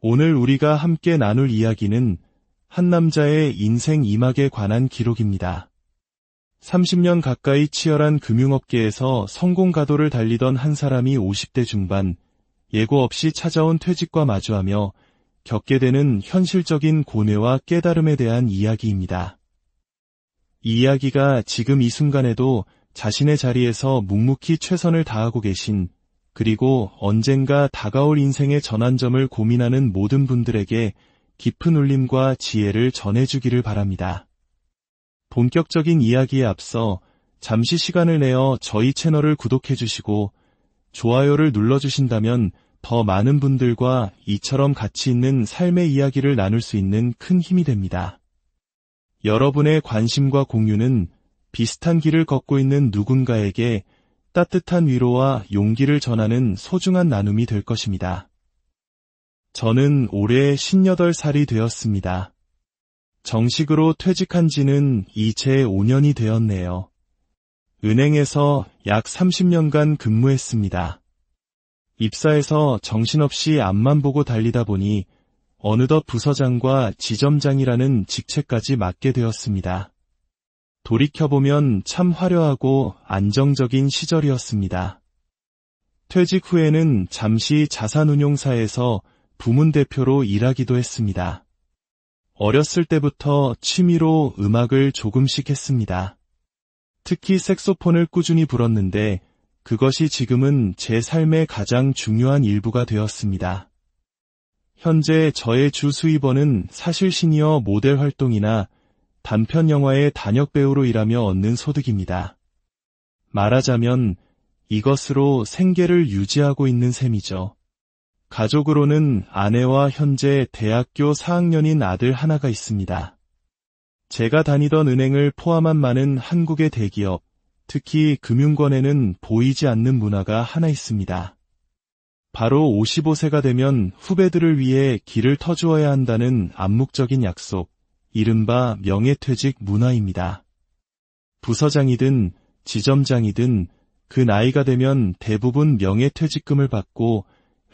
오늘 우리가 함께 나눌 이야기는 한 남자의 인생 이막에 관한 기록입니다. 30년 가까이 치열한 금융업계에서 성공 가도를 달리던 한 사람이 50대 중반, 예고 없이 찾아온 퇴직과 마주하며 겪게 되는 현실적인 고뇌와 깨달음에 대한 이야기입니다. 이 이야기가 지금 이 순간에도 자신의 자리에서 묵묵히 최선을 다하고 계신, 그리고 언젠가 다가올 인생의 전환점을 고민하는 모든 분들에게 깊은 울림과 지혜를 전해주기를 바랍니다. 본격적인 이야기에 앞서 잠시 시간을 내어 저희 채널을 구독해주시고 좋아요를 눌러주신다면 더 많은 분들과 이처럼 가치 있는 삶의 이야기를 나눌 수 있는 큰 힘이 됩니다. 여러분의 관심과 공유는 비슷한 길을 걷고 있는 누군가에게 따뜻한 위로와 용기를 전하는 소중한 나눔이 될 것입니다. 저는 올해 58살이 되었습니다. 정식으로 퇴직한 지는 이제 5년이 되었네요. 은행에서 약 30년간 근무했습니다. 입사해서 정신없이 앞만 보고 달리다 보니 어느덧 부서장과 지점장이라는 직책까지 맡게 되었습니다. 돌이켜보면 참 화려하고 안정적인 시절이었습니다. 퇴직 후에는 잠시 자산운용사에서 부문대표로 일하기도 했습니다. 어렸을 때부터 취미로 음악을 조금씩 했습니다. 특히 색소폰을 꾸준히 불었는데 그것이 지금은 제 삶의 가장 중요한 일부가 되었습니다. 현재 저의 주 수입원은 사실 시니어 모델 활동이나 단편 영화의 단역 배우로 일하며 얻는 소득입니다. 말하자면 이것으로 생계를 유지하고 있는 셈이죠. 가족으로는 아내와 현재 대학교 4학년인 아들 하나가 있습니다. 제가 다니던 은행을 포함한 많은 한국의 대기업, 특히 금융권에는 보이지 않는 문화가 하나 있습니다. 바로 55세가 되면 후배들을 위해 길을 터주어야 한다는 암묵적인 약속, 이른바 명예퇴직 문화입니다. 부서장이든 지점장이든 그 나이가 되면 대부분 명예퇴직금을 받고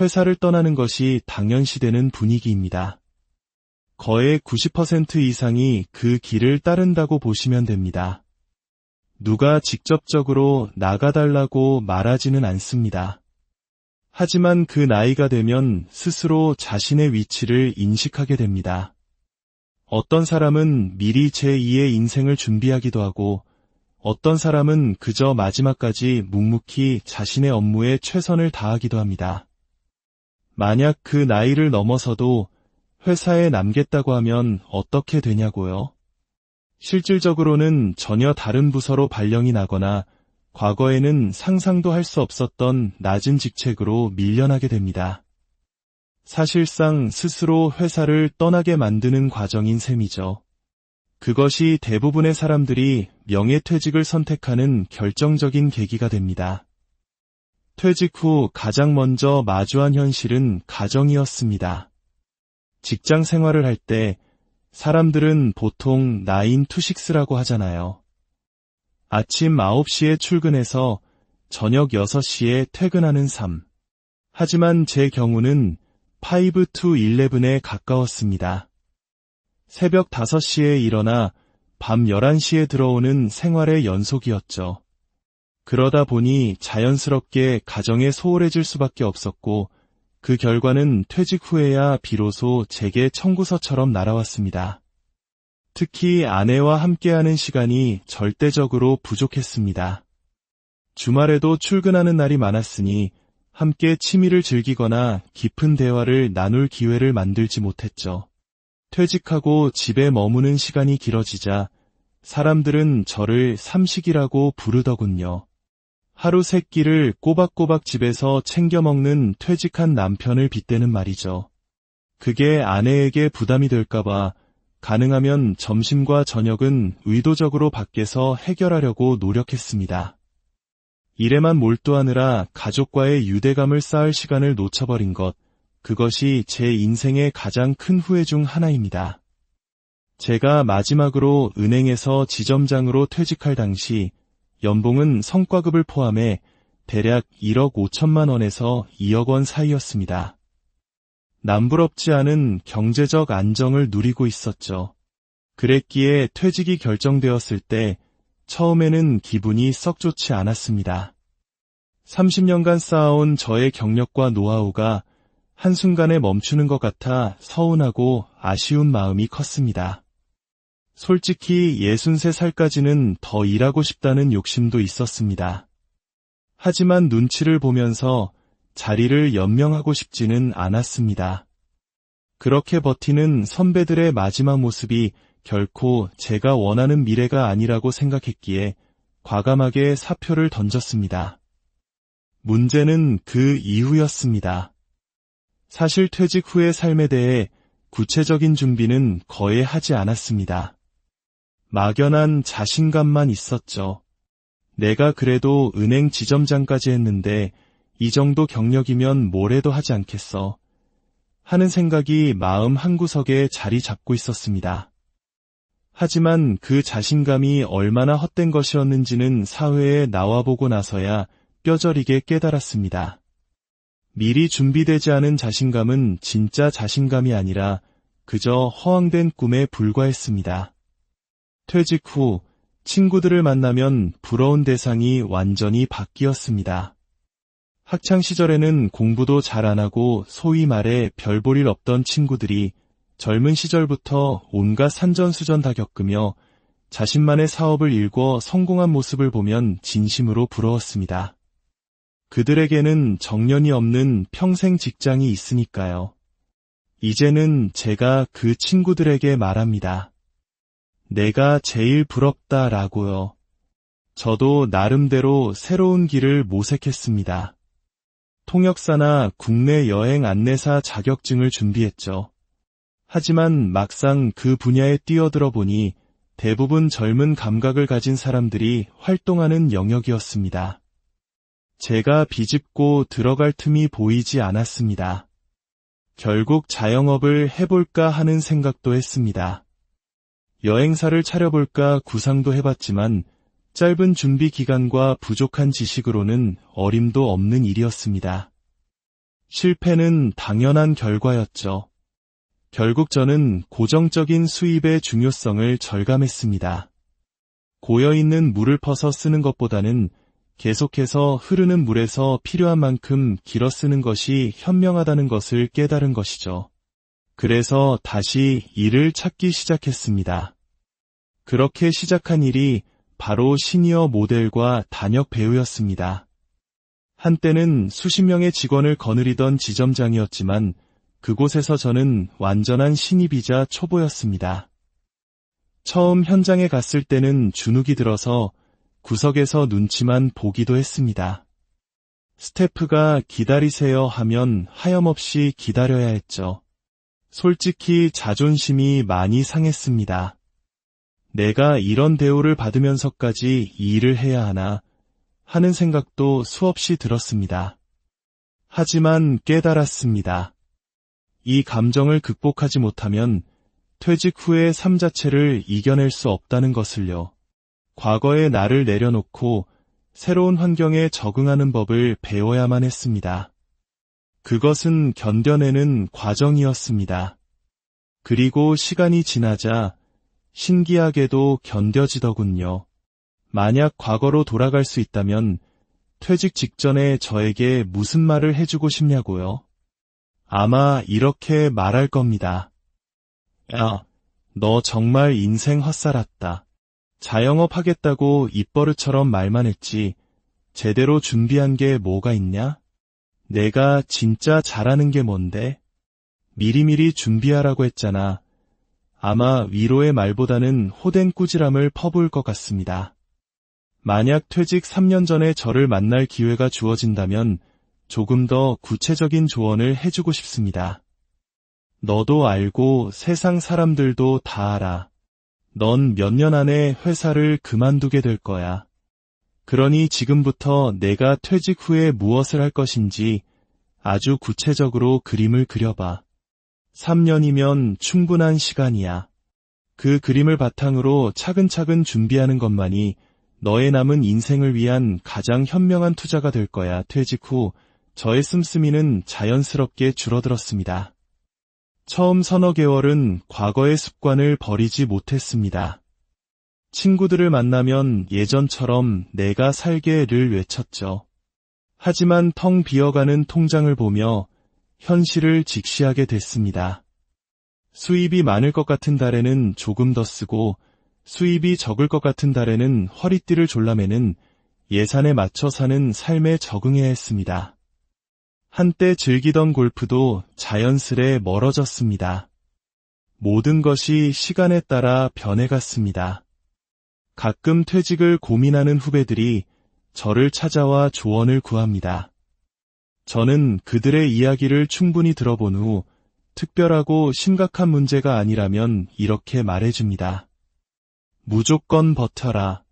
회사를 떠나는 것이 당연시되는 분위기입니다. 거의 90% 이상이 그 길을 따른다고 보시면 됩니다. 누가 직접적으로 나가달라고 말하지는 않습니다. 하지만 그 나이가 되면 스스로 자신의 위치를 인식하게 됩니다. 어떤 사람은 미리 제2의 인생을 준비하기도 하고 어떤 사람은 그저 마지막까지 묵묵히 자신의 업무에 최선을 다하기도 합니다. 만약 그 나이를 넘어서도 회사에 남겠다고 하면 어떻게 되냐고요? 실질적으로는 전혀 다른 부서로 발령이 나거나 과거에는 상상도 할 수 없었던 낮은 직책으로 밀려나게 됩니다. 사실상 스스로 회사를 떠나게 만드는 과정인 셈이죠. 그것이 대부분의 사람들이 명예퇴직을 선택하는 결정적인 계기가 됩니다. 퇴직 후 가장 먼저 마주한 현실은 가정이었습니다. 직장 생활을 할 때 사람들은 보통 9 to 6라고 하잖아요. 아침 9시에 출근해서 저녁 6시에 퇴근하는 삶. 하지만 제 경우는 5 to 11에 가까웠습니다. 새벽 5시에 일어나 밤 11시에 들어오는 생활의 연속이었죠. 그러다 보니 자연스럽게 가정에 소홀해질 수밖에 없었고 그 결과는 퇴직 후에야 비로소 제게 청구서처럼 날아왔습니다. 특히 아내와 함께하는 시간이 절대적으로 부족했습니다. 주말에도 출근하는 날이 많았으니 함께 취미를 즐기거나 깊은 대화를 나눌 기회를 만들지 못했죠. 퇴직하고 집에 머무는 시간이 길어지자 사람들은 저를 삼식이라고 부르더군요. 하루 3끼를 꼬박꼬박 집에서 챙겨 먹는 퇴직한 남편을 빗대는 말이죠. 그게 아내에게 부담이 될까봐 가능하면 점심과 저녁은 의도적으로 밖에서 해결하려고 노력했습니다. 일에만 몰두하느라 가족과의 유대감을 쌓을 시간을 놓쳐버린 것, 그것이 제 인생의 가장 큰 후회 중 하나입니다. 제가 마지막으로 은행에서 지점장으로 퇴직할 당시 연봉은 성과급을 포함해 대략 1억 5천만 원에서 2억 원 사이였습니다. 남부럽지 않은 경제적 안정을 누리고 있었죠. 그랬기에 퇴직이 결정되었을 때 처음에는 기분이 썩 좋지 않았습니다. 30년간 쌓아온 저의 경력과 노하우가 한순간에 멈추는 것 같아 서운하고 아쉬운 마음이 컸습니다. 솔직히 63살까지는 더 일하고 싶다는 욕심도 있었습니다. 하지만 눈치를 보면서 자리를 연명하고 싶지는 않았습니다. 그렇게 버티는 선배들의 마지막 모습이 결코 제가 원하는 미래가 아니라고 생각했기에 과감하게 사표를 던졌습니다. 문제는 그 이후였습니다. 사실 퇴직 후의 삶에 대해 구체적인 준비는 거의 하지 않았습니다. 막연한 자신감만 있었죠. 내가 그래도 은행 지점장까지 했는데 이 정도 경력이면 뭘 해도 하지 않겠어 하는 생각이 마음 한구석에 자리 잡고 있었습니다. 하지만 그 자신감이 얼마나 헛된 것이었는지는 사회에 나와보고 나서야 뼈저리게 깨달았습니다. 미리 준비되지 않은 자신감은 진짜 자신감이 아니라 그저 허황된 꿈에 불과했습니다. 퇴직 후 친구들을 만나면 부러운 대상이 완전히 바뀌었습니다. 학창시절에는 공부도 잘 안 하고 소위 말해 별 볼 일 없던 친구들이 젊은 시절부터 온갖 산전수전 다 겪으며 자신만의 사업을 일궈 성공한 모습을 보면 진심으로 부러웠습니다. 그들에게는 정년이 없는 평생 직장이 있으니까요. 이제는 제가 그 친구들에게 말합니다. 내가 제일 부럽다라고요. 저도 나름대로 새로운 길을 모색했습니다. 통역사나 국내 여행 안내사 자격증을 준비했죠. 하지만 막상 그 분야에 뛰어들어 보니 대부분 젊은 감각을 가진 사람들이 활동하는 영역이었습니다. 제가 비집고 들어갈 틈이 보이지 않았습니다. 결국 자영업을 해볼까 하는 생각도 했습니다. 여행사를 차려볼까 구상도 해봤지만 짧은 준비 기간과 부족한 지식으로는 어림도 없는 일이었습니다. 실패는 당연한 결과였죠. 결국 저는 고정적인 수입의 중요성을 절감했습니다. 고여있는 물을 퍼서 쓰는 것보다는 계속해서 흐르는 물에서 필요한 만큼 길어 쓰는 것이 현명하다는 것을 깨달은 것이죠. 그래서 다시 일을 찾기 시작했습니다. 그렇게 시작한 일이 바로 시니어 모델과 단역 배우였습니다. 한때는 수십 명의 직원을 거느리던 지점장이었지만 그곳에서 저는 완전한 신입이자 초보였습니다. 처음 현장에 갔을 때는 주눅이 들어서 구석에서 눈치만 보기도 했습니다. 스태프가 기다리세요 하면 하염없이 기다려야 했죠. 솔직히 자존심이 많이 상했습니다. 내가 이런 대우를 받으면서까지 이 일을 해야 하나 하는 생각도 수없이 들었습니다. 하지만 깨달았습니다. 이 감정을 극복하지 못하면 퇴직 후의 삶 자체를 이겨낼 수 없다는 것을요. 과거의 나를 내려놓고 새로운 환경에 적응하는 법을 배워야만 했습니다. 그것은 견뎌내는 과정이었습니다. 그리고 시간이 지나자 신기하게도 견뎌지더군요. 만약 과거로 돌아갈 수 있다면 퇴직 직전에 저에게 무슨 말을 해주고 싶냐고요? 아마 이렇게 말할 겁니다. 야, 너 정말 인생 헛살았다. 자영업 하겠다고 입버릇처럼 말만 했지 제대로 준비한 게 뭐가 있냐? 내가 진짜 잘하는 게 뭔데? 미리미리 준비하라고 했잖아. 아마 위로의 말보다는 호된 꾸지람을 퍼부을 것 같습니다. 만약 퇴직 3년 전에 저를 만날 기회가 주어진다면 조금 더 구체적인 조언을 해주고 싶습니다. 너도 알고 세상 사람들도 다 알아. 넌 몇 년 안에 회사를 그만두게 될 거야. 그러니 지금부터 내가 퇴직 후에 무엇을 할 것인지 아주 구체적으로 그림을 그려봐. 3년이면 충분한 시간이야. 그 그림을 바탕으로 차근차근 준비하는 것만이 너의 남은 인생을 위한 가장 현명한 투자가 될 거야. 퇴직 후 저의 씀씀이는 자연스럽게 줄어들었습니다. 처음 서너 개월은 과거의 습관을 버리지 못했습니다. 친구들을 만나면 예전처럼 내가 살게를 외쳤죠. 하지만 텅 비어가는 통장을 보며 현실을 직시하게 됐습니다. 수입이 많을 것 같은 달에는 조금 더 쓰고 수입이 적을 것 같은 달에는 허리띠를 졸라매는 예산에 맞춰 사는 삶에 적응해야 했습니다. 한때 즐기던 골프도 자연스레 멀어졌습니다. 모든 것이 시간에 따라 변해갔습니다. 가끔 퇴직을 고민하는 후배들이 저를 찾아와 조언을 구합니다. 저는 그들의 이야기를 충분히 들어본 후 특별하고 심각한 문제가 아니라면 이렇게 말해줍니다. 무조건 버텨라.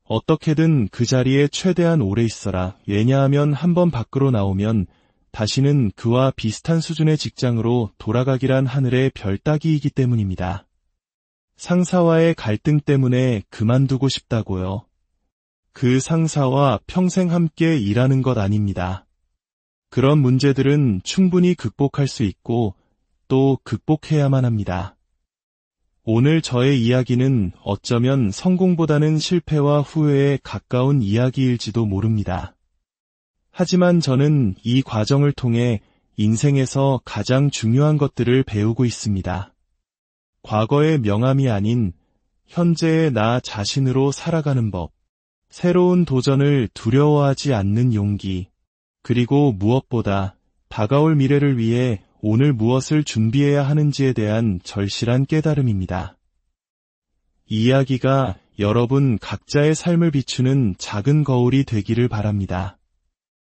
어떻게든 그 자리에 최대한 오래 있어라. 왜냐하면 한번 밖으로 나오면 다시는 그와 비슷한 수준의 직장으로 돌아가기란 하늘의 별 따기이기 때문입니다. 상사와의 갈등 때문에 그만두고 싶다고요. 그 상사와 평생 함께 일하는 것 아닙니다. 그런 문제들은 충분히 극복할 수 있고 또 극복해야만 합니다. 오늘 저의 이야기는 어쩌면 성공보다는 실패와 후회에 가까운 이야기일지도 모릅니다. 하지만 저는 이 과정을 통해 인생에서 가장 중요한 것들을 배우고 있습니다. 과거의 명함이 아닌 현재의 나 자신으로 살아가는 법, 새로운 도전을 두려워하지 않는 용기, 그리고 무엇보다 다가올 미래를 위해 오늘 무엇을 준비해야 하는지에 대한 절실한 깨달음입니다. 이 이야기가 여러분 각자의 삶을 비추는 작은 거울이 되기를 바랍니다.